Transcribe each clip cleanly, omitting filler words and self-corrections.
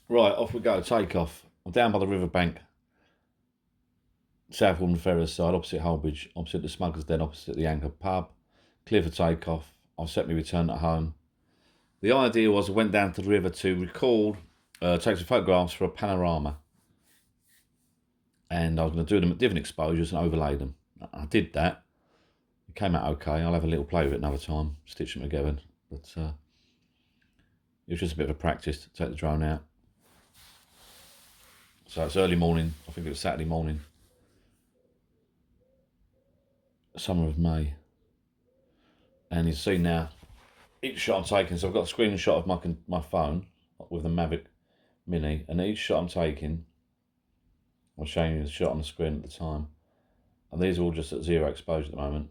Right, off we go, take off. I'm down by the riverbank, South Woodland Ferrers side, opposite Holbridge, opposite the Smuggler's Den, opposite the Anchor pub. Clear for take-off. I've set my return at home. The idea was I went down to the river to record, take some photographs for a panorama. And I was going to do them at different exposures and overlay them. I did that. It came out okay. I'll have a little play with it another time, stitch them together. But it was just a bit of a practice to take the drone out. So it's early morning, I think it was Saturday morning, summer of May. And you see now, each shot I'm taking, so I've got a screenshot of my phone with the Mavic Mini, and each shot I'm taking, I'm showing you the shot on the screen at the time, and these are all just at zero exposure at the moment,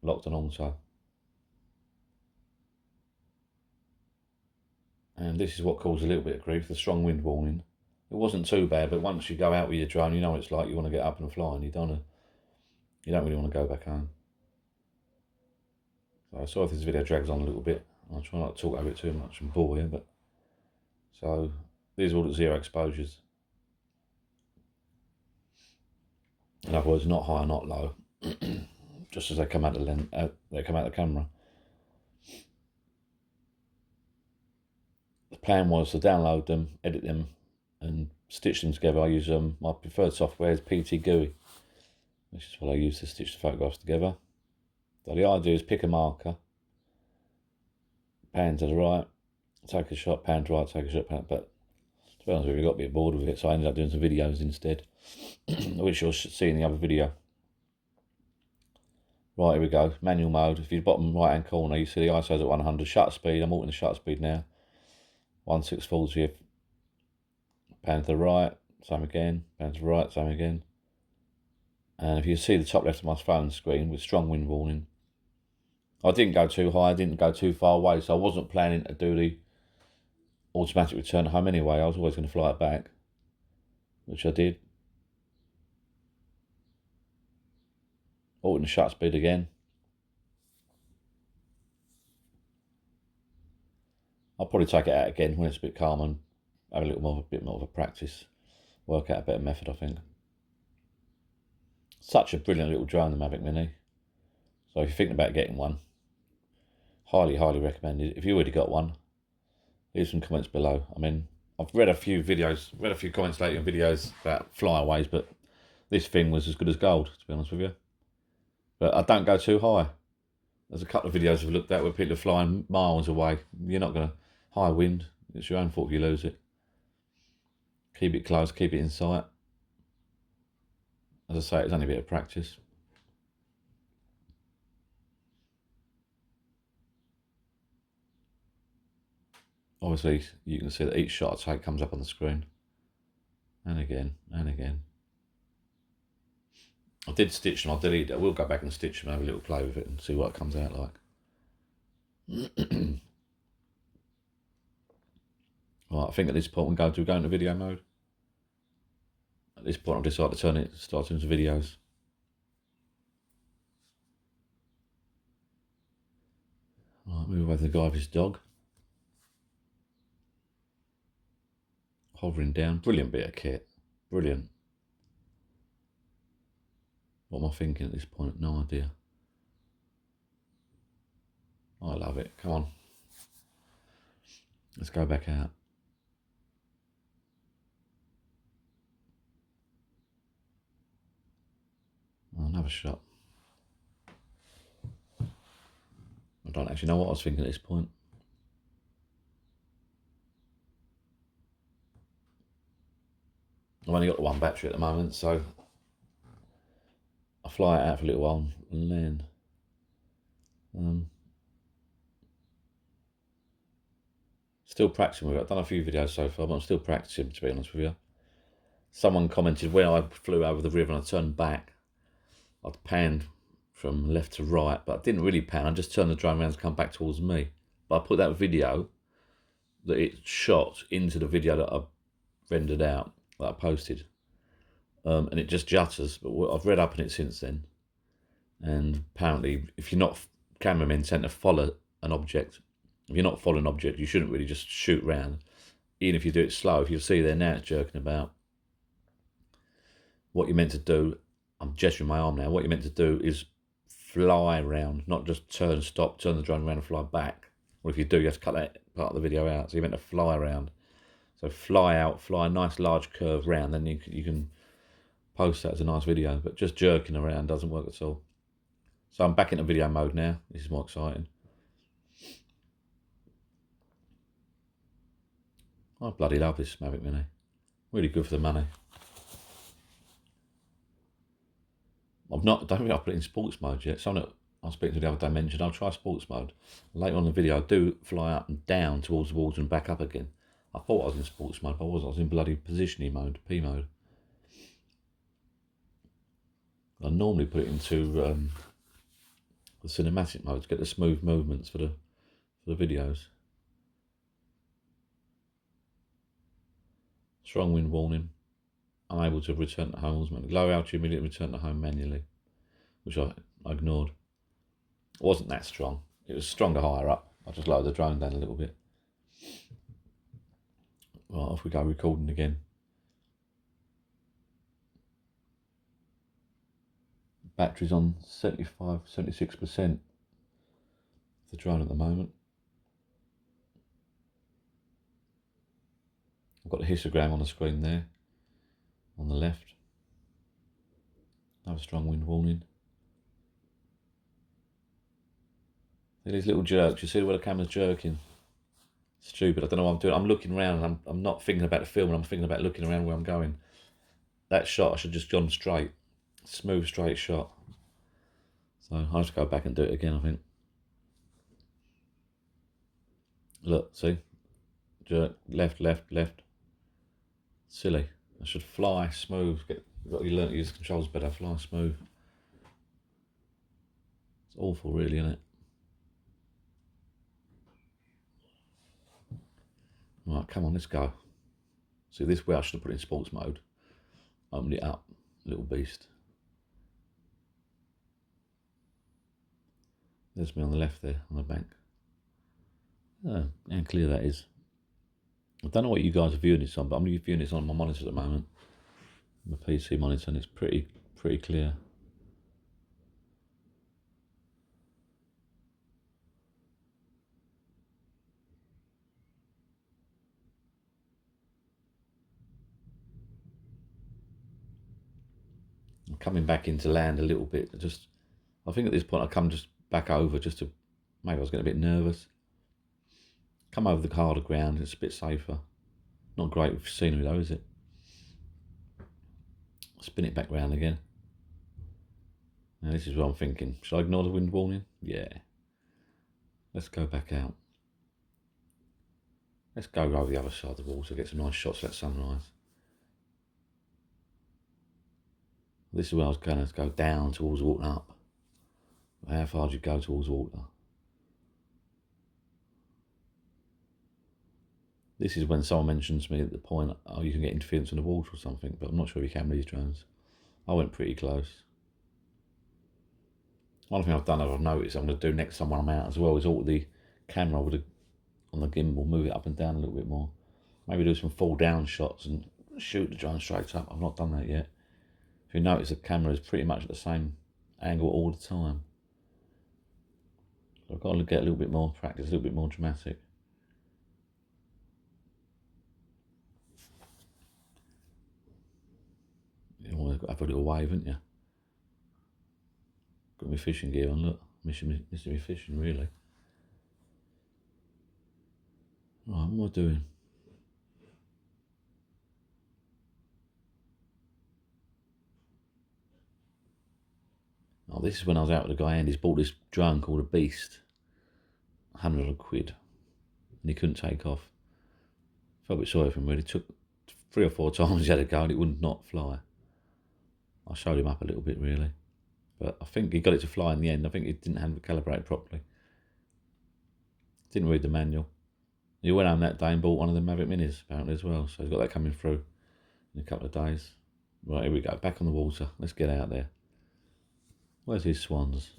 locked on auto. And this is what caused a little bit of grief, the strong wind warning. It wasn't too bad, but once you go out with your drone, you know what it's like. You want to get up and fly, and you don't really want to go back home. So sorry if this video drags on a little bit. I'll try not to talk over it too much and bore you, but so these are all at zero exposures. In other words, not high, not low. Just as they come out the camera. The plan was to download them, edit them, and stitch them together. I use my preferred software is PT GUI, which is what I use to stitch the photographs together. So the idea is pick a marker, pan to the right, take a shot, pan to right, take a shot, pan. But to be honest with you, I got a bit bored with it, so I ended up doing some videos instead, which you'll see in the other video. Right, here we go. Manual mode. If you bottom right hand corner, you see the ISO's at 100. Shutter speed. I'm altering the shutter speed now. 1/640th. Pan to the right, same again. Pan to the right, same again. And if you see the top left of my phone screen with strong wind warning, I didn't go too high, I didn't go too far away, so I wasn't planning to do the automatic return home anyway. I was always going to fly it back, which I did. Altering the shutter speed again. I'll probably take it out again when it's a bit calm and have a bit more of a practice. Work out a better method, I think. Such a brilliant little drone, the Mavic Mini. So if you're thinking about getting one, highly, highly recommended. If you already got one, leave some comments below. I mean, I've read a few comments lately on videos about flyaways, but this thing was as good as gold, to be honest with you. But I don't go too high. There's a couple of videos I've looked at where people are flying miles away. You're not going to, high wind, it's your own fault if you lose it. Keep it close, keep it in sight. As I say, it's only a bit of practice. Obviously, you can see that each shot I take comes up on the screen. And again, and again. I did stitch them, I'll delete it. I will go back and stitch them and have a little play with it and see what it comes out like. Right, I think at this point we're going to go into video mode. At this point I've decided to start doing some videos. Right, move away to the guy with his dog. Hovering down, brilliant bit of kit, brilliant. What am I thinking at this point? No idea. I love it, come on. Let's go back out. Oh, another shot. I don't actually know what I was thinking at this point. I've only got the one battery at the moment, so I'll fly it out for a little while and then still practicing with it. I've done a few videos so far, but I'm still practicing, to be honest with you. Someone commented when I flew over the river and I turned back, I'd panned from left to right, but I didn't really pan. I just turned the drone around to come back towards me. But I put that video that it shot into the video that I rendered out, that I posted. And it just jutters, but I've read up on it since then. And apparently, if you're not, cameramen tend to follow an object. If you're not following an object, you shouldn't really just shoot round. even if you do it slow, if you see there now it's jerking about. What you're meant to do, I'm gesturing my arm now, what you're meant to do is fly around, not just turn, stop, turn the drone around and fly back. Or if you do, you have to cut that part of the video out. So you're meant to fly around. So fly out, fly a nice large curve round, then you can post that as a nice video. But just jerking around doesn't work at all. So I'm back into video mode now. This is more exciting. I bloody love this Mavic Mini. Really good for the money. Don't think I've put it in sports mode yet. Someone that I was speaking to the other day mentioned I'll try sports mode. Later on in the video, I do fly up and down towards the walls and back up again. I thought I was in sports mode, but I wasn't. I was in bloody positioning mode, P mode. I normally put it into the cinematic mode to get the smooth movements for the videos. Strong wind warning. Unable to return to home. Low altitude, immediate return to home manually, which I ignored. It wasn't that strong. It was stronger higher up. I just lowered the drone down a little bit. Right, off we go, recording again. Battery's on 75, 76% the drone at the moment. I've got the histogram on the screen there, on the left. Another strong wind warning. See these little jerks, you see where the camera's jerking? Stupid, I don't know what I'm doing. I'm looking around and I'm not thinking about the film, I'm thinking about looking around where I'm going. That shot, I should have just gone straight. Smooth, straight shot. So I'll have to go back and do it again, I think. Look, see? Jerk, left, left, left. Silly. I should fly smooth. You've got to learn to use the controls better, fly smooth. It's awful, really, isn't it? Right, come on, let's go. See, this way I should have put it in sports mode. Opened it up, little beast. There's me on the left there, on the bank. Oh, how clear that is. I don't know what you guys are viewing this on, but I'm viewing this on my monitor at the moment. My PC monitor, and it's pretty clear. I'm coming back into land a little bit. I think at this point I come just back over just to, maybe I was getting a bit nervous. Come over the harder ground, it's a bit safer. Not great with scenery though, is it? Spin it back round again. Now this is what I'm thinking. Should I ignore the wind warning? Yeah. Let's go back out. Let's go over the other side of the water, get some nice shots of that sunrise. This is where I was going to go down towards the water and up. How far do you go towards the water? This is when someone mentions to me at the point, oh, you can get interference in the water or something, but I'm not sure if you can with these drones. I went pretty close. One thing I've done, I've noticed I'm going to do next time when I'm out as well, is alter the camera on the gimbal, move it up and down a little bit more. Maybe do some fall down shots and shoot the drone straight up. I've not done that yet. If you notice, the camera is pretty much at the same angle all the time. So I've got to get a little bit more practice, a little bit more dramatic. You always got to have a little wave, haven't you? Got my fishing gear on, look. Missing me fishing, really. Right, what am I doing? Oh, this is when I was out with a guy and he's bought this drone called a Beast. 100 quid. And he couldn't take off. Felt a bit sorry for him, really. It took 3 or 4 times he had to go and it would not fly. I showed him up a little bit, really. But I think he got it to fly in the end. I think he didn't have it calibrated properly. Didn't read the manual. He went home that day and bought one of the Mavic Minis, apparently, as well. So he's got that coming through in a couple of days. Right, here we go. Back on the water. Let's get out there. Where's his swans?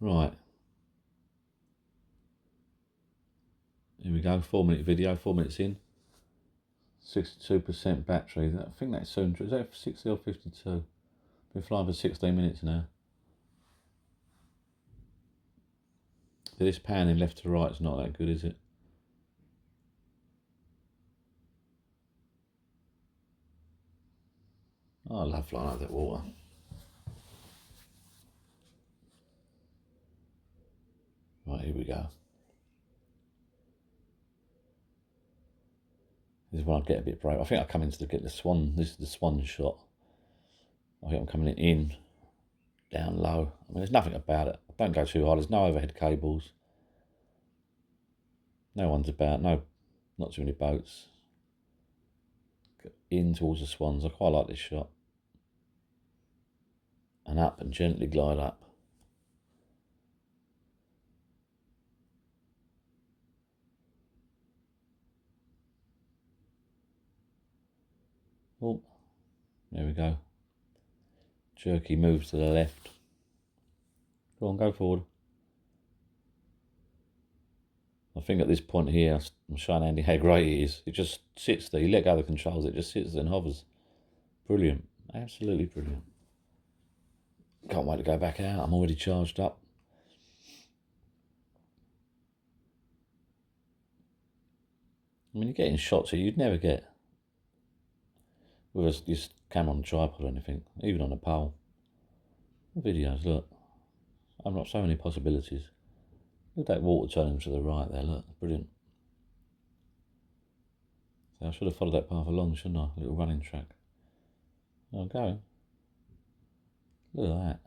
Right. Here we go, 4-minute video, 4 minutes in. 62% battery. I think that's soon. Is that 60 or 52? Been flying for 16 minutes now. This panning left to right is not that good, is it? Oh, I love flying over that water. Right, here we go. This is when I get a bit brave. I think I come in to get the swan. This is the swan shot. I think I'm coming in down low. I mean, there's nothing about it. I don't go too hard. There's no overhead cables. No one's about. No, not too many boats. In towards the swans. I quite like this shot. And up and gently glide up. Oh, there we go. Jerky moves to the left. Go on, go forward. I think at this point here, I'm showing Andy how great it is. It just sits there. You let go of the controls, it just sits there and hovers. Brilliant. Absolutely brilliant. Can't wait to go back out. I'm already charged up. I mean, you're getting shots here you'd never get with this camera on a tripod or anything, even on a pole. Videos, look. I've got so many possibilities. Look at that water turning to the right there, look, brilliant. So I should have followed that path along, shouldn't I? A little running track. I'll go. Look at that.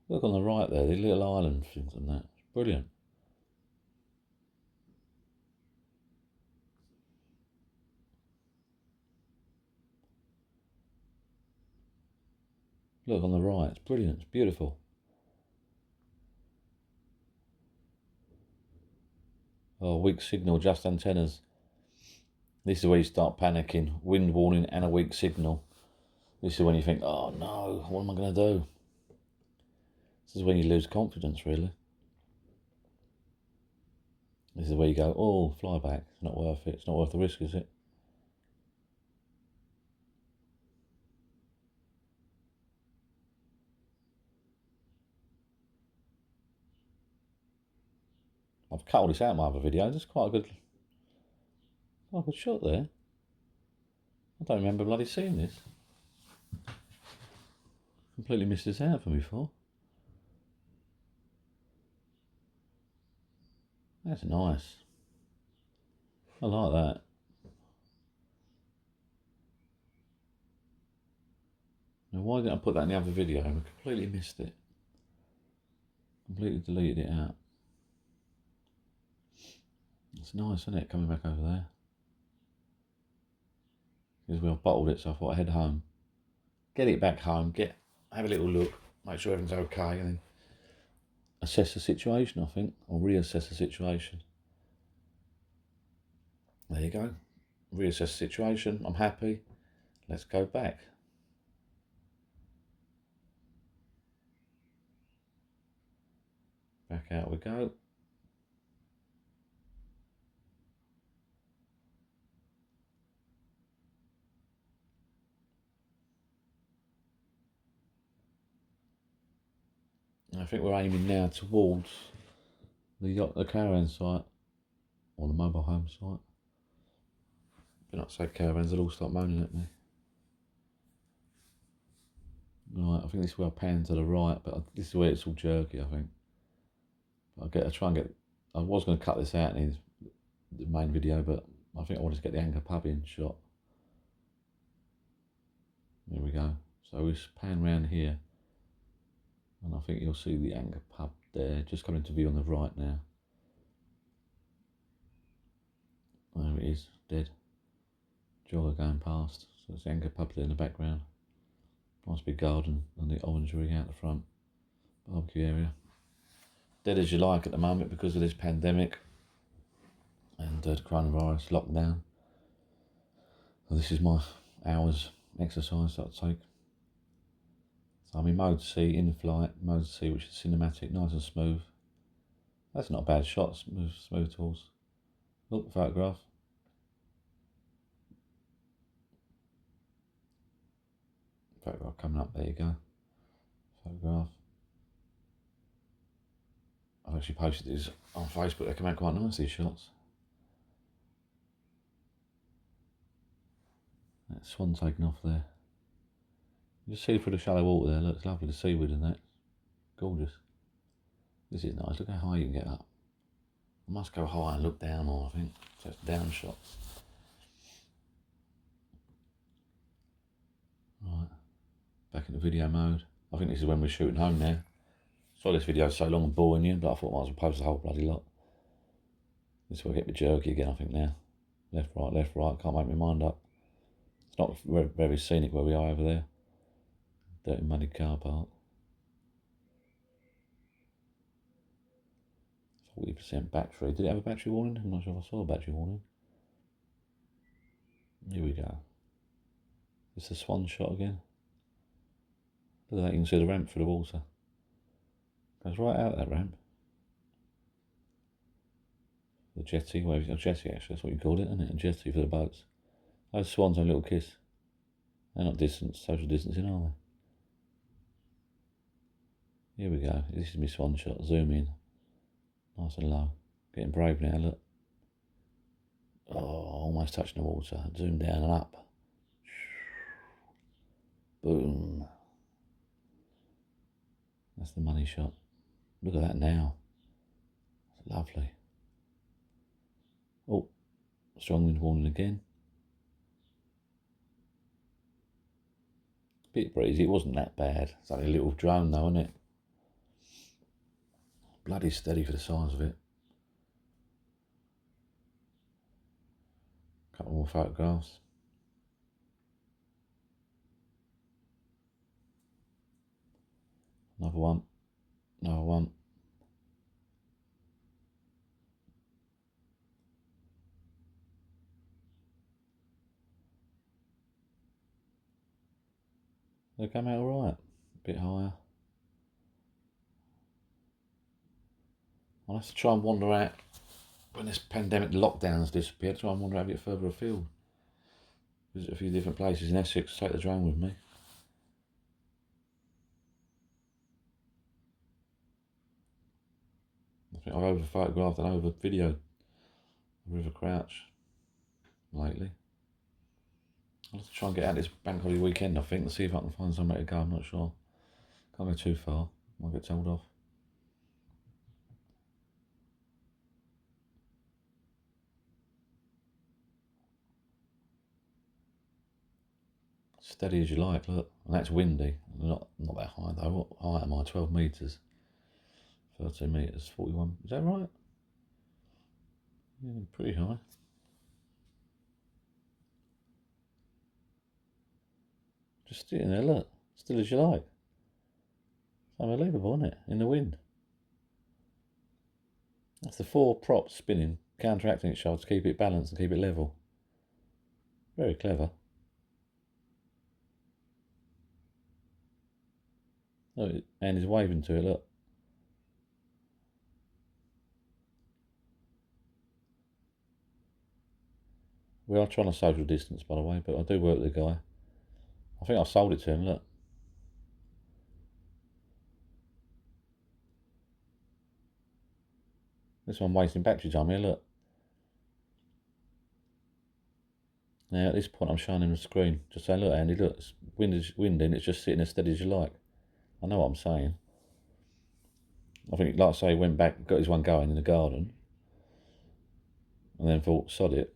Look on the right there, the little island things and that. It's brilliant. Look on the right, it's brilliant, it's beautiful. Oh, weak signal, just antennas. This is where you start panicking. Wind warning and a weak signal. This is when you think, oh no, what am I going to do? This is when you lose confidence, really. This is where you go, oh, fly back. It's not worth it. It's not worth the risk, is it? I've cut all this out in my other videos. It's quite a good shot there. I don't remember bloody seeing this. Completely missed this out from before. That's nice. I like that. Now, why didn't I put that in the other video? I completely missed it. Completely deleted it out. It's nice, isn't it, coming back over there? Because we've bottled it, so I thought I'd head home. Get it back home, have a little look, make sure everything's okay, and then assess the situation, I think, or reassess the situation. There you go. Reassess the situation. I'm happy. Let's go back. Back out we go. I think we're aiming now towards the caravan site, or the mobile home site. But not say caravans, they'll all start moaning at me. Right, I think this is where I pan to the right, but this is where it's all jerky, I think. But I was going to cut this out in the main video, but I think I wanted to get the anchor pub in shot. There we go. So we pan round here, and I think you'll see the anchor pub there, just coming to view on the right now. There it is, dead. Jogger going past, so it's the anchor pub there in the background. Nice big garden and the orangery out the front. Barbecue area. Dead as you like at the moment because of this pandemic and the coronavirus lockdown. So this is my hours exercise that I take. So I'm in mode C, in flight, mode C, which is cinematic, nice and smooth. That's not a bad shot, smooth tools. Look, photograph. Photograph coming up, there you go. Photograph. I've actually posted these on Facebook, they come out quite nice, these shots. That swan taking off there. You just see through the shallow water there, looks lovely, the seaweed and that. Gorgeous. This is nice, look how high you can get up. I must go high and look down more, I think. So it's down shots. Right, back into video mode. I think this is when we're shooting home now. Sorry this video's so long and boring you, but I thought I might as well post the whole bloody lot. This is where I get me jerky again, I think now. Left, right, can't make my mind up. It's not very scenic where we are over there. Dirty muddy car park. 40% battery. Did it have a battery warning? I'm not sure if I saw a battery warning. Here we go. It's the swan shot again. Look at that, you can see the ramp through the water. Goes right out that ramp. The jetty, well, a jetty actually, that's what you call it, isn't it? A jetty for the boats. Those swans have a little kiss. They're not social distancing, are they? Here we go. This is my swan shot. Zoom in. Nice and low. Getting brave now, look. Oh, almost touching the water. Zoom down and up. Boom. That's the money shot. Look at that now. It's lovely. Oh, strong wind warning again. Bit breezy, it wasn't that bad. It's only a little drone though, isn't it? Bloody steady for the size of it. Couple more photographs. Another one. Another one. They come out alright. A bit higher. I'll have to try and wander out when this pandemic lockdown's disappeared. Try and wander out a bit further afield. Visit a few different places in Essex. Take the drone with me. I think I've over photographed and over videoed River Crouch lately. I'll have to try and get out this bank holiday weekend, I think, to see if I can find somewhere to go. I'm not sure. Can't go too far. Might get told off. Steady as you like, look. And that's windy. Not that high though. What height am I? 12 metres. 13 metres, 41. Is that right? Yeah, pretty high. Just sitting there, look. Still as you like. It's unbelievable, isn't it? In the wind. That's the 4 props spinning, counteracting each other to keep it balanced and keep it level. Very clever. Look, and he's waving to it, look. We are trying to social distance, by the way, but I do work with the guy. I think I sold it to him, look. This one wasting battery time here, look. Now at this point I'm showing him the screen. Just saying, look Andy, look, it's windy and it's just sitting as steady as you like. I know what I'm saying. I think, like I say, he went back, got his one going in the garden, and then thought, sod it.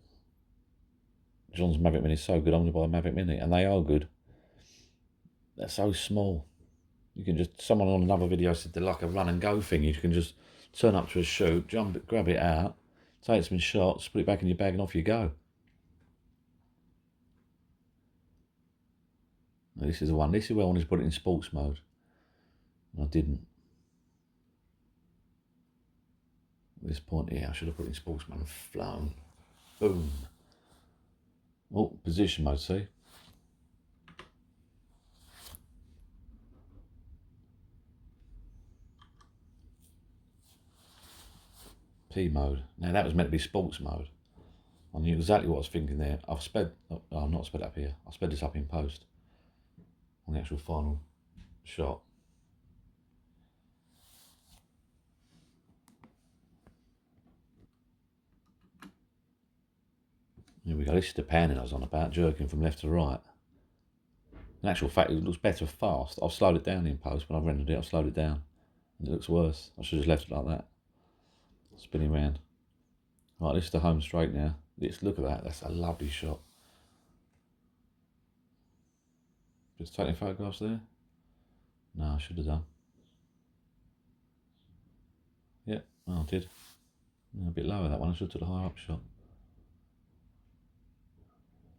John's Mavic Mini is so good, I'm going to buy a Mavic Mini. And they are good. They're so small. You can just, someone on another video said they're like a run and go thing. You can just turn up to a shoot, jump it, grab it out, take some shots, put it back in your bag and off you go. Now, this is the one. This is where I wanted to put it in sports mode. And I didn't. At this point here, I should have put it in sports mode and flown. Boom. Oh, position mode, see? SP mode. Now that was meant to be sports mode. I knew exactly what I was thinking there. I've sped, oh, I'm not sped up here. I'll sped this up in post on the actual final shot. Here we go. This is the panning I was on about, jerking from left to right. In actual fact, it looks better fast. I've slowed it down in post when I've rendered it. I've slowed it down, and it looks worse. I should have left it like that, spinning round. Right, this is the home straight now. Look at that. That's a lovely shot. Just taking photographs there. No, I should have done. Yeah, oh, I did. A bit lower that one. I should have took the higher up shot.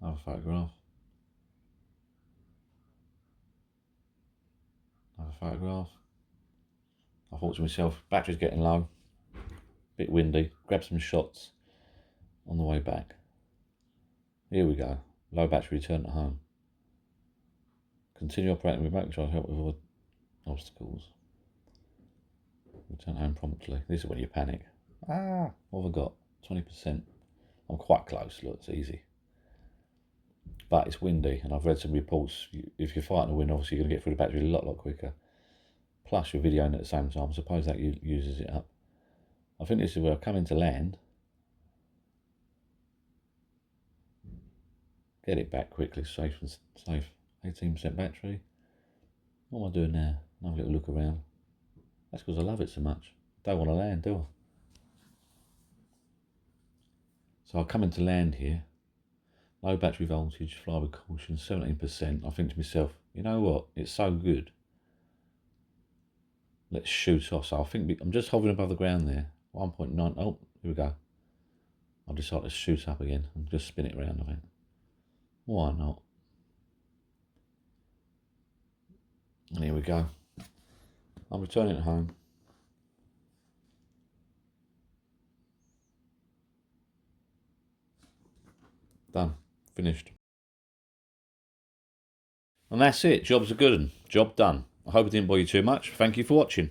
Another photograph. Another photograph. I thought to myself, battery's getting low. Bit windy. Grab some shots on the way back. Here we go. Low battery, return to home. Continue operating with remote control to help avoid obstacles. Return home promptly. This is when you panic. What have I got? 20%. I'm quite close. Look, it's easy. But it's windy, and I've read some reports. If you're fighting the wind, obviously you're going to get through the battery a lot quicker. Plus you're videoing at the same time. I suppose that uses it up. I think this is where I come into land. Get it back quickly, safe. 18% battery. What am I doing now? Have a little look around. That's because I love it so much. Don't want to land, do I? So I'll come into land here. Low battery voltage, fly with caution, 17%. I think to myself, you know what? It's so good. Let's shoot off. So I think I'm just hovering above the ground there. 1.9. Oh, here we go. I'll decide to shoot up again and just spin it around, I think. Why not? And here we go. I'm returning it home. Done. Finished. And that's it. Job's a good one. Job done. I hope it didn't bore you too much. Thank you for watching.